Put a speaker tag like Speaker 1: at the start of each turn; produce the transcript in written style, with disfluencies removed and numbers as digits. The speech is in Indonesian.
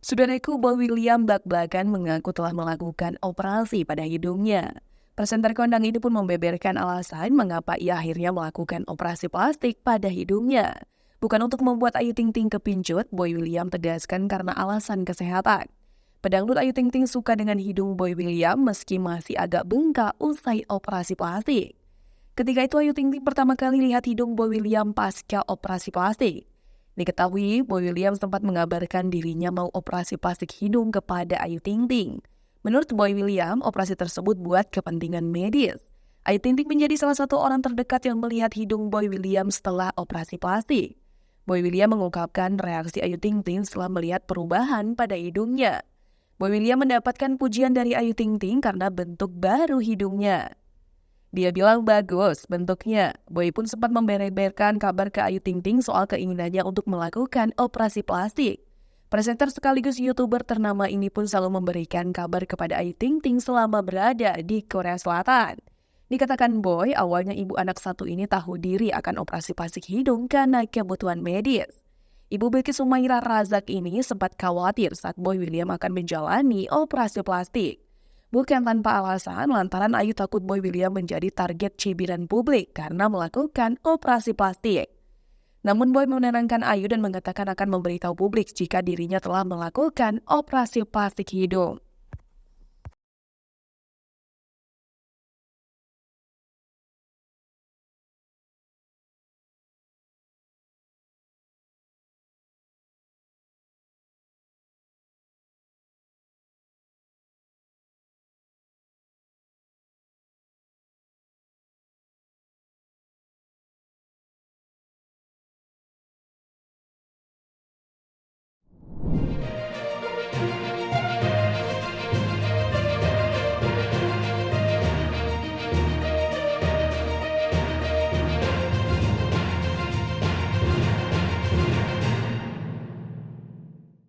Speaker 1: Saudaraku Boy William blak-blakan mengaku telah melakukan operasi pada hidungnya. Presenter kondang ini pun membeberkan alasan mengapa ia akhirnya melakukan operasi plastik pada hidungnya. Bukan untuk membuat Ayu Ting Ting kepincut, Boy William tegaskan karena alasan kesehatan. Pedangdut Ayu Ting Ting suka dengan hidung Boy William meski masih agak bengkak usai operasi plastik. Ketika itu Ayu Ting Ting pertama kali lihat hidung Boy William pasca operasi plastik. Diketahui, Boy William sempat mengabarkan dirinya mau operasi plastik hidung kepada Ayu Ting Ting. Menurut Boy William, operasi tersebut buat kepentingan medis. Ayu Ting Ting menjadi salah satu orang terdekat yang melihat hidung Boy William setelah operasi plastik. Boy William mengungkapkan reaksi Ayu Ting Ting setelah melihat perubahan pada hidungnya. Boy William mendapatkan pujian dari Ayu Ting Ting karena bentuk baru hidungnya. Dia bilang bagus bentuknya. Boy pun sempat membeberkan kabar ke Ayu Ting Ting soal keinginannya untuk melakukan operasi plastik. Presenter sekaligus YouTuber ternama ini pun selalu memberikan kabar kepada Ayu Ting Ting selama berada di Korea Selatan. Dikatakan Boy, awalnya ibu anak satu ini tahu diri akan operasi plastik hidung karena kebutuhan medis. Ibu Bilkis Sumairah Razak ini sempat khawatir saat Boy William akan menjalani operasi plastik. Bukan tanpa alasan, lantaran Ayu takut Boy William menjadi target cibiran publik karena melakukan operasi plastik. Namun Boy menenangkan Ayu dan mengatakan akan memberitahu publik jika dirinya telah melakukan operasi plastik hidung.